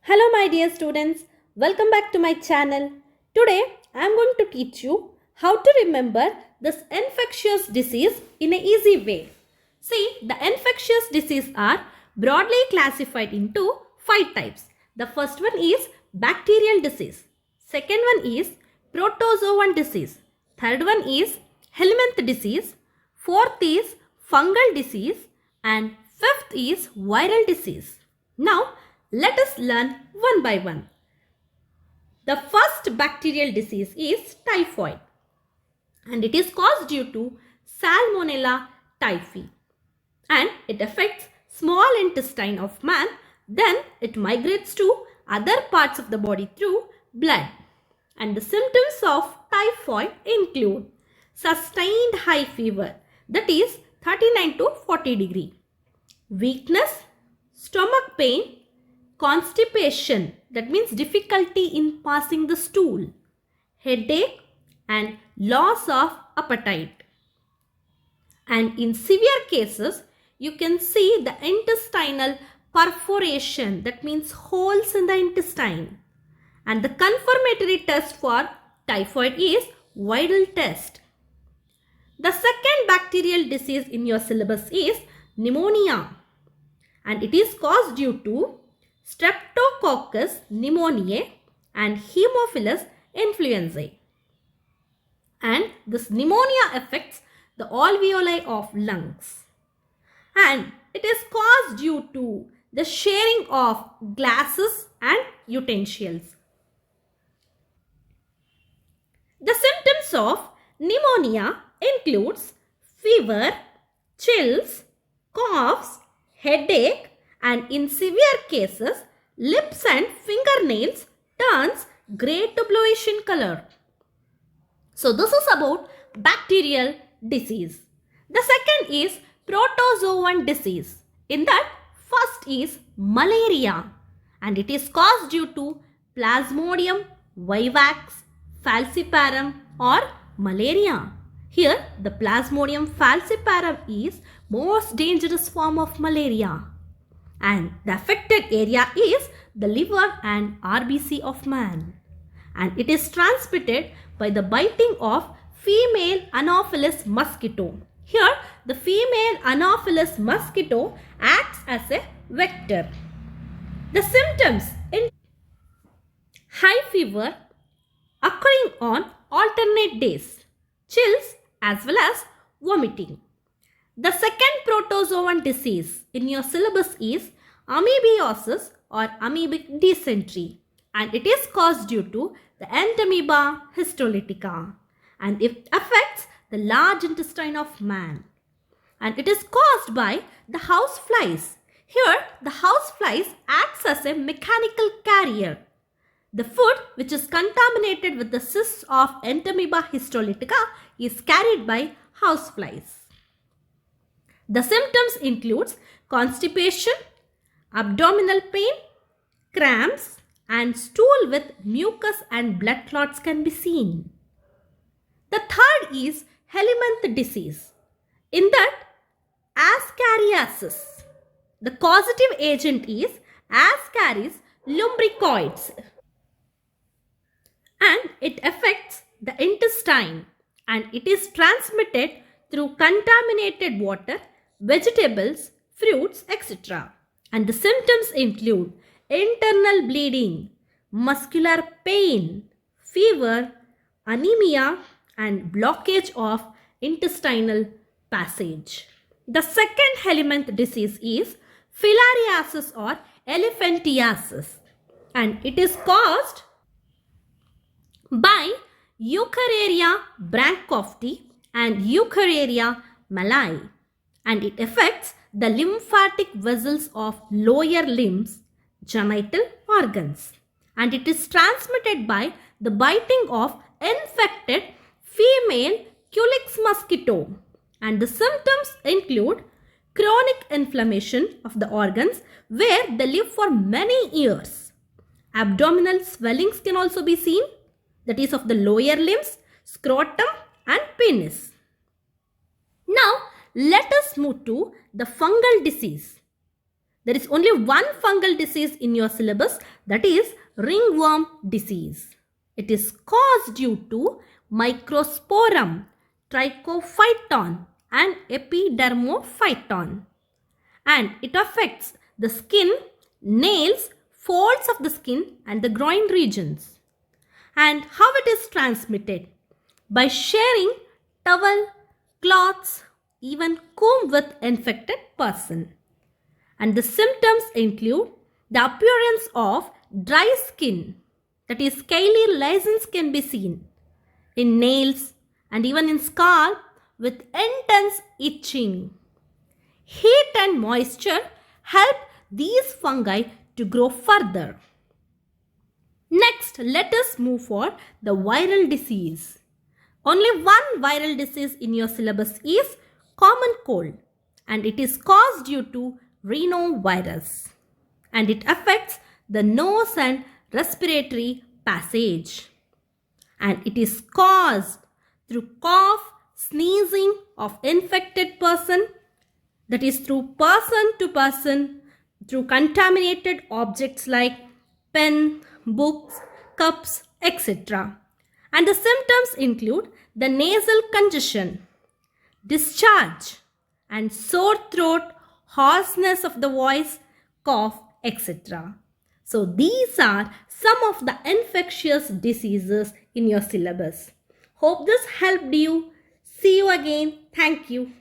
Hello my dear students, welcome back to my channel. Today I am going to teach you how to remember this infectious disease in an easy way. See, the infectious diseases are broadly classified into 5 types. The first one is bacterial disease. Second one is protozoan disease. Third one is helminth disease. Fourth is fungal disease. And fifth is viral disease. Now, let us learn one by one. The first bacterial disease is typhoid, and it is caused due to Salmonella typhi, and it affects small intestine of man. Then it migrates to other parts of the body through blood. And the symptoms of typhoid include sustained high fever, that is 39 to 40 degree, weakness, stomach pain, constipation, that means difficulty in passing the stool, headache, and loss of appetite. And in severe cases, you can see the intestinal perforation, that means holes in the intestine. And the confirmatory test for typhoid is Widal test. The second bacterial disease in your syllabus is pneumonia, and it is caused due to Streptococcus pneumoniae and Haemophilus influenzae. And this pneumonia affects the alveoli of lungs. And it is caused due to the sharing of glasses and utensils. The symptoms of pneumonia includes fever, chills, coughs, headache, and in severe cases, lips and fingernails turns grey to bluish in color. So this is about bacterial disease. The second is protozoan disease. In that, first is malaria, and it is caused due to Plasmodium vivax falciparum or malaria. Here, the Plasmodium falciparum is most dangerous form of malaria. And the affected area is the liver and RBC of man. And it is transmitted by the biting of female Anopheles mosquito. Here, the female Anopheles mosquito acts as a vector. The symptoms in high fever occurring on alternate days, chills as well as vomiting. The second protozoan disease in your syllabus is amoebiosis or amoebic dysentery, and it is caused due to the Entamoeba histolytica, and it affects the large intestine of man. And it is caused by the house flies. Here, the house flies acts as a mechanical carrier. The food which is contaminated with the cysts of Entamoeba histolytica is carried by house flies. The symptoms includes constipation, abdominal pain, cramps, and stool with mucus and blood clots can be seen. The third is helminth disease. In that, ascariasis. The causative agent is Ascaris lumbricoides, and it affects the intestine, and it is transmitted through contaminated water, vegetables, fruits, etc. And the symptoms include internal bleeding, muscular pain, fever, anemia, and blockage of intestinal passage. The second helminth disease is filariasis or elephantiasis, and it is caused by Eukaryaria branchofti and Eukaryaria malai, and it affects the lymphatic vessels of lower limbs, genital organs, and it is transmitted by the biting of infected female Culex mosquito. And the symptoms include chronic inflammation of the organs where they live for many years. Abdominal swellings can also be seen, that is of the lower limbs, scrotum and penis. Now, let us move to the fungal disease. There is only one fungal disease in your syllabus, that is ringworm disease. It is caused due to Microsporum, Trichophyton and Epidermophyton. And it affects the skin, nails, folds of the skin and the groin regions. And how it is transmitted? By sharing towel, cloths, even comb with infected person. And the symptoms include the appearance of dry skin, that is scaly lesions can be seen in nails and even in scalp with intense itching. Heat and moisture help these fungi to grow further. Next, let us move for the viral disease. Only one viral disease in your syllabus is common cold, and it is caused due to rhinovirus, and it affects the nose and respiratory passage, and it is caused through cough, sneezing of infected person, that is through person to person, through contaminated objects like pen, books, cups, etc. And the symptoms include the nasal congestion, discharge, and sore throat, hoarseness of the voice, cough, etc. So these are some of the infectious diseases in your syllabus. Hope this helped you. See you again. Thank you.